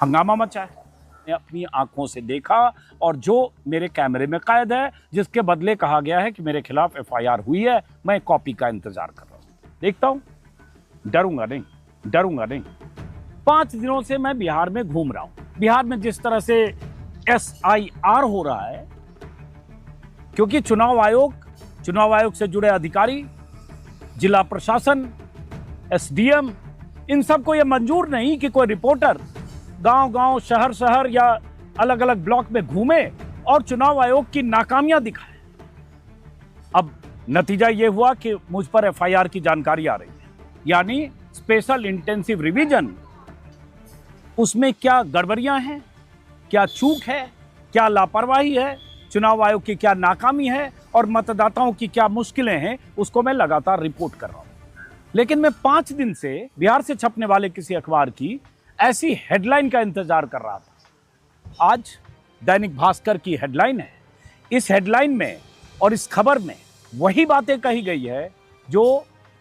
हंगामा मचा है। मैंने अपनी आंखों से देखा और जो मेरे कैमरे में कैद है, जिसके बदले कहा गया है कि मेरे खिलाफ एफआईआर हुई है, मैं कॉपी का इंतजार कर रहा हूं, देखता हूं। डरूंगा नहीं, डरूंगा नहीं। 5 दिनों से मैं बिहार में घूम रहा हूं। बिहार में जिस तरह से एसआईआर हो रहा है, क्योंकि चुनाव आयोग से जुड़े अधिकारी, जिला प्रशासन, एसडीएम, इन सबको यह मंजूर नहीं कि कोई रिपोर्टर गांव-गांव, शहर-शहर या अलग-अलग ब्लॉक में घूमे और चुनाव आयोग की नाकामियां दिखाए। अब नतीजा यह हुआ कि मुझ पर एफआईआर की जानकारी आ रही है, यानी स्पेशल इंटेंसिव रिवीजन। उसमें क्या गड़बड़ियां हैं, क्या चूक है, क्या लापरवाही है, चुनाव आयोग की क्या नाकामी है और मतदाताओं की क्या मुश्किलें हैं, उसको मैं लगातार रिपोर्ट कर रहा हूं। लेकिन मैं 5 दिन से बिहार से छपने वाले किसी अखबार की ऐसी हेडलाइन का इंतजार कर रहा था। आज दैनिक भास्कर की हेडलाइन है। इस हेडलाइन में और इस खबर में वही बातें कही गई है जो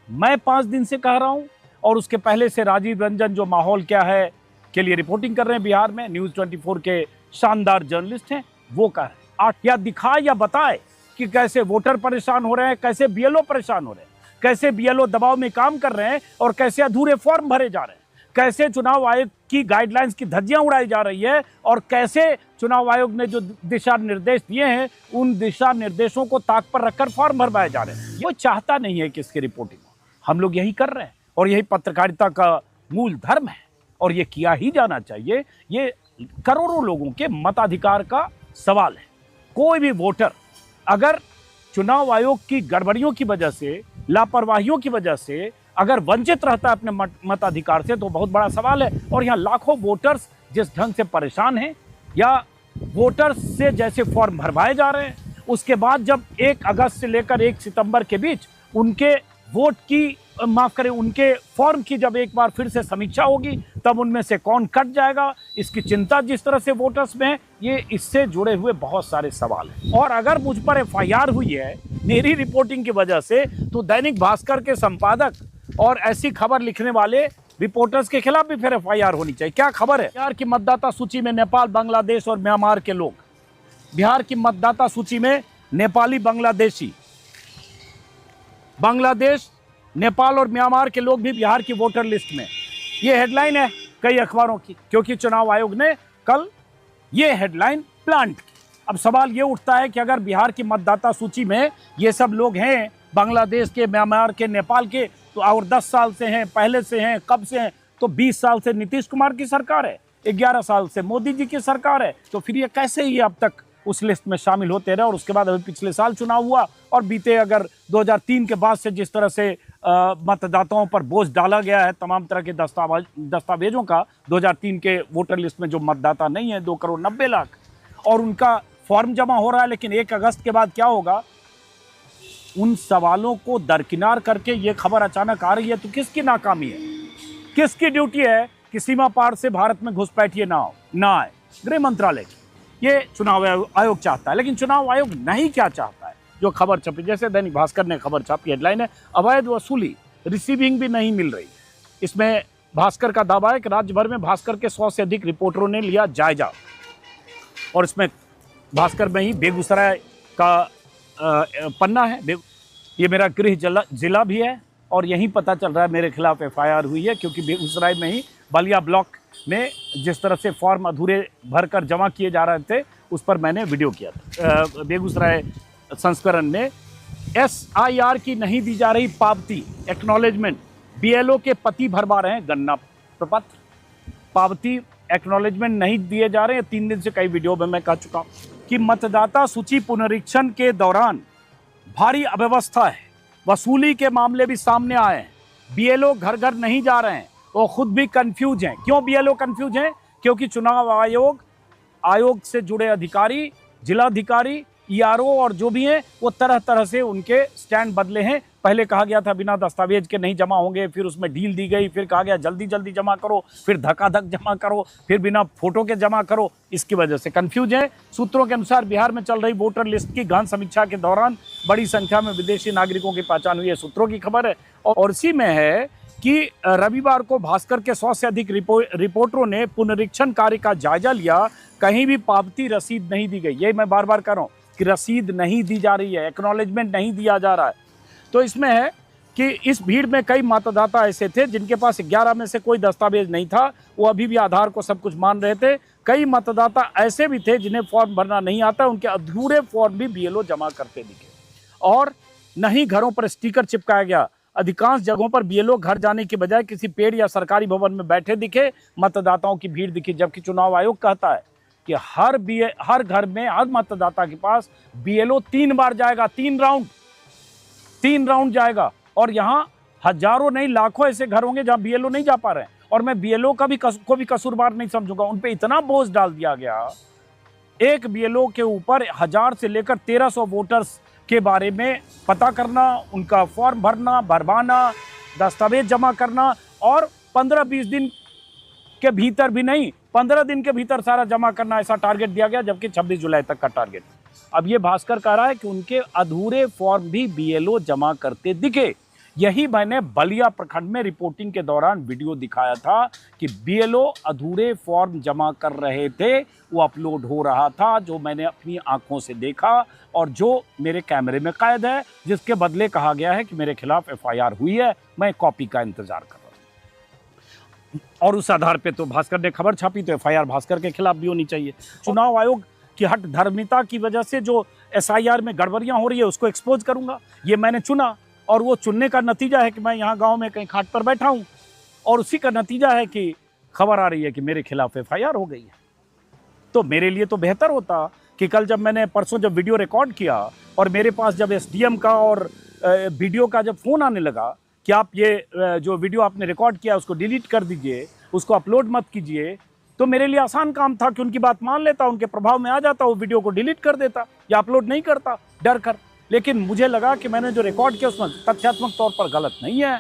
मैं 5 दिन से कह रहा हूं, और उसके पहले से राजीव रंजन, जो माहौल क्या है के लिए रिपोर्टिंग कर रहे हैं बिहार में, न्यूज़ 24 के शानदार जर्नलिस्ट हैं, वो कह रहे हैं। या दिखाए या बताए कि कैसे वोटर परेशान हो रहे हैं, कैसे बीएलओ परेशान हो रहे हैं, कैसे बीएलओ दबाव में काम कर रहे हैं और कैसे अधूरे फॉर्म भरे जा रहे हैं, कैसे चुनाव आयोग की गाइडलाइंस की धज्जियां उड़ाई जा रही है और कैसे चुनाव आयोग ने जो दिशा निर्देश दिए हैं उन दिशा निर्देशों को ताक पर रखकर फॉर्म भरवाए जा रहे हैं। वो चाहता नहीं है कि इसकी रिपोर्टिंग हो। हम लोग यही कर रहे हैं और यही पत्रकारिता का मूल धर्म है और ये किया ही जाना चाहिए। ये करोड़ों लोगों के मताधिकार का सवाल है। कोई भी वोटर अगर चुनाव आयोग की गड़बड़ियों की वजह से, लापरवाहियों की वजह से अगर वंचित रहता है अपने मताधिकार से, तो बहुत बड़ा सवाल है। और यहाँ लाखों वोटर्स जिस ढंग से परेशान हैं, या वोटर्स से जैसे फॉर्म भरवाए जा रहे हैं, उसके बाद जब 1 अगस्त से लेकर 1 सितंबर के बीच उनके वोट की, माफ करें, उनके फॉर्म की जब एक बार फिर से समीक्षा होगी, तब उनमें से कौन कट जाएगा, इसकी चिंता जिस तरह से वोटर्स में है, ये इससे जुड़े हुए बहुत सारे सवाल हैं। और अगर मुझ पर एफआईआर हुई है मेरी रिपोर्टिंग की वजह से, तो दैनिक भास्कर के संपादक और ऐसी खबर लिखने वाले रिपोर्टर्स के खिलाफ भी फिर एफआईआर होनी चाहिए। क्या खबर है? बिहार की मतदाता सूची में नेपाल, बांग्लादेश और म्यांमार के लोग। बिहार की मतदाता सूची में नेपाली, बांग्लादेशी, बांग्लादेश, नेपाल और म्यांमार के लोग भी बिहार की वोटर लिस्ट में। ये हेडलाइन है कई अखबारों की, क्योंकि चुनाव आयोग ने कल ये हेडलाइन प्लांट की। अब सवाल ये उठता है कि अगर बिहार की मतदाता सूची में ये सब लोग हैं, बांग्लादेश के, म्यांमार के, नेपाल के, तो और 10 साल से हैं, पहले से हैं, कब से हैं? तो 20 साल से नीतीश कुमार की सरकार है, 11 साल से मोदी जी की सरकार है, तो फिर ये कैसे ही अब तक उस लिस्ट में शामिल होते रहे? और उसके बाद अभी पिछले साल चुनाव हुआ और बीते अगर 2003 के बाद से जिस तरह से मतदाताओं पर बोझ डाला गया है तमाम तरह के दस्तावेजों का, 2003 के वोटर लिस्ट में जो मतदाता नहीं है 2 करोड़ 90 लाख, और उनका फॉर्म जमा हो रहा है, लेकिन 1 अगस्त के बाद क्या होगा? उन सवालों को दरकिनार करके ये खबर अचानक आ रही है, तो किसकी नाकामी है? किसकी ड्यूटी है कि सीमा पार से भारत में घुसपैठिए ना आए? गृह मंत्रालय की। ये चुनाव आयोग चाहता है, लेकिन चुनाव आयोग नहीं क्या चाहता है जो खबर छपी, जैसे दैनिक भास्कर ने खबर छापी, हेडलाइन है अवैध वसूली, रिसीविंग भी नहीं मिल रही। इसमें भास्कर का दावा है कि राज्य भर में भास्कर के 100 से अधिक रिपोर्टरों ने लिया जायजा, और इसमें भास्कर में ही बेगूसराय का पन्ना है। ये मेरा गृह जिला भी है और यहीं पता चल रहा है मेरे खिलाफ एफआईआर हुई है, क्योंकि बेगूसराय में ही बलिया ब्लॉक में जिस तरह से फॉर्म अधूरे भरकर जमा किए जा रहे थे, उस पर मैंने वीडियो किया था। बेगूसराय संस्करण में एसआईआर की नहीं दी जा रही पावती, एक्नॉलेजमेंट, बीएलओ के पति भरवा रहे हैं गन्ना प्रपत्र, पावती एक्नॉलेजमेंट नहीं दिए जा रहे हैं। 3 दिन से कई वीडियो में मैं कह चुका हूँ कि मतदाता सूची पुनरीक्षण के दौरान भारी अव्यवस्था है, वसूली के मामले भी सामने आए हैं, बीएलओ घर घर नहीं जा रहे हैं, वो खुद भी कंफ्यूज हैं। क्यों बीएलओ कंफ्यूज हैं? क्योंकि चुनाव आयोग से जुड़े अधिकारी, जिलाधिकारी, ईआरओ और जो भी हैं, वो तरह तरह से उनके स्टैंड बदले हैं। पहले कहा गया था बिना दस्तावेज के नहीं जमा होंगे, फिर उसमें ढील दी गई, फिर कहा गया जल्दी जल्दी जमा करो, फिर धक्का-धक जमा करो, फिर बिना फोटो के जमा करो। इसकी वजह से कंफ्यूज है। सूत्रों के अनुसार बिहार में चल रही वोटर लिस्ट की गहन समीक्षा के दौरान बड़ी संख्या में विदेशी नागरिकों की पहचान हुई है, सूत्रों की खबर है। और इसी में है कि रविवार को भास्कर के 100 से अधिक रिपोर्टरों ने पुनरीक्षण कार्य का जायजा लिया, कहीं भी पावती रसीद नहीं दी गई। ये मैं बार बार कह रहा हूँ कि रसीद नहीं दी जा रही है, एक्नॉलेजमेंट नहीं दिया जा रहा है। तो इसमें है कि इस भीड़ में कई मतदाता ऐसे थे जिनके पास 11 में से कोई दस्तावेज नहीं था, वो अभी भी आधार को सब कुछ मान रहे थे। कई मतदाता ऐसे भी थे जिन्हें फॉर्म भरना नहीं आता, उनके अधूरे फॉर्म भी बीएलओ जमा करते दिखे। और नहीं घरों पर स्टिकर चिपकाया गया, अधिकांश जगहों पर बीएलओ घर जाने के बजाय किसी पेड़ या सरकारी भवन में बैठे दिखे, मतदाताओं की भीड़ दिखी। जबकि चुनाव आयोग कहता है कि हर घर में हर मतदाता के पास बीएलओ 3 बार जाएगा, 3 राउंड जाएगा। और यहाँ हजारों नहीं लाखों ऐसे घर होंगे जहां बीएलओ नहीं जा पा रहे हैं। और मैं बीएलओ को भी कसूरवार नहीं समझूंगा, उन पे इतना बोझ डाल दिया गया। एक बीएलओ के ऊपर 1000 से लेकर 1300 वोटर्स के बारे में पता करना, उनका फॉर्म भरवाना, दस्तावेज जमा करना, और 15-20 दिन के भीतर भी नहीं, 15 दिन के भीतर सारा जमा करना, ऐसा टारगेट दिया गया, जबकि 26 जुलाई तक का टारगेट। अब ये भास्कर कह रहा है कि उनके अधूरे फॉर्म भी बीएलओ जमा करते दिखे। यही मैंने बलिया प्रखंड में रिपोर्टिंग के दौरान वीडियो दिखाया था कि बीएलओ अधूरे फॉर्म जमा कर रहे थे, वो अपलोड हो रहा था, जो मैंने अपनी आंखों से देखा और जो मेरे कैमरे में कैद है, जिसके बदले कहा गया है कि मेरे खिलाफ एफआईआर हुई है, मैं कॉपी का इंतजार कर रहा हूं। और उस आधार पे तो भास्कर ने खबर छापी, तो एफआईआर भास्कर के खिलाफ भी होनी चाहिए। चुनाव आयोग की हट धर्मिता की वजह से जो एसआईआर में गड़बड़ियां हो रही है उसको एक्सपोज करूंगा। ये मैंने चुना, और वो चुनने का नतीजा है कि मैं यहाँ गांव में कहीं खाट पर बैठा हूँ, और उसी का नतीजा है कि खबर आ रही है कि मेरे खिलाफ एफआईआर हो गई है। तो मेरे लिए तो बेहतर होता कि कल जब मैंने परसों जब वीडियो रिकॉर्ड किया और मेरे पास जब एसडीएम का और वीडियो का जब फ़ोन आने लगा कि आप ये जो वीडियो आपने रिकॉर्ड किया उसको डिलीट कर दीजिए, उसको अपलोड मत कीजिए, तो मेरे लिए आसान काम था कि उनकी बात मान लेता, उनके प्रभाव में आ जाता, वो वीडियो को डिलीट कर देता या अपलोड नहीं करता डर कर। लेकिन मुझे लगा कि मैंने जो रिकॉर्ड किया उसमें तथ्यात्मक तौर पर गलत नहीं है,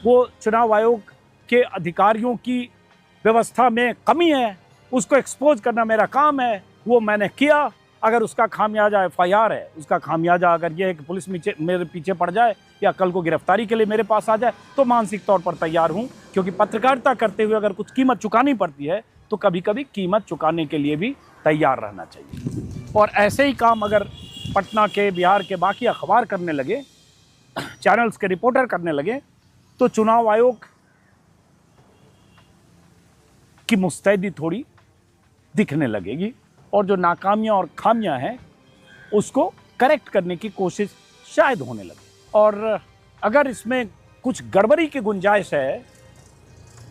वो चुनाव आयोग के अधिकारियों की व्यवस्था में कमी है, उसको एक्सपोज करना मेरा काम है, वो मैंने किया। अगर उसका खामियाजा एफआईआर है, उसका खामियाजा अगर ये है कि पुलिस मेरे पीछे पड़ जाए या कल को गिरफ्तारी के लिए मेरे पास आ जाए, तो मानसिक तौर पर तैयार हूँ, क्योंकि पत्रकारिता करते हुए अगर कुछ कीमत चुकानी पड़ती है तो कभी कभी कीमत चुकाने के लिए भी तैयार रहना चाहिए। और ऐसे ही काम अगर पटना के, बिहार के बाकी अखबार करने लगे, चैनल्स के रिपोर्टर करने लगे, तो चुनाव आयोग की मुस्तैदी थोड़ी दिखने लगेगी और जो नाकामियां और खामियां हैं उसको करेक्ट करने की कोशिश शायद होने लगे। और अगर इसमें कुछ गड़बड़ी की गुंजाइश है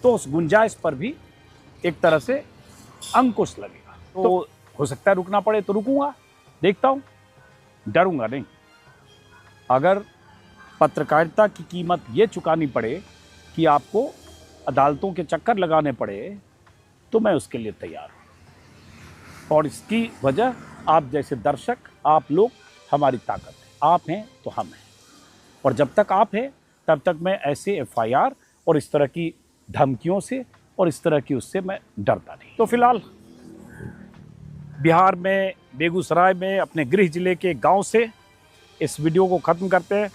तो उस गुंजाइश पर भी एक तरह से अंकुश लगेगा। तो हो सकता है रुकना पड़े तो रुकूंगा, देखता हूं, डरूंगा नहीं। अगर पत्रकारिता की कीमत ये चुकानी पड़े कि आपको अदालतों के चक्कर लगाने पड़े, तो मैं उसके लिए तैयार हूं। और इसकी वजह आप जैसे दर्शक, आप लोग हमारी ताकत है। आप हैं तो हम हैं, और जब तक आप हैं तब तक मैं ऐसे एफआईआर और इस तरह की धमकियों से और इस तरह की उससे मैं डरता नहीं। तो फिलहाल बिहार में बेगूसराय में अपने गृह जिले के गांव से इस वीडियो को ख़त्म करते हैं।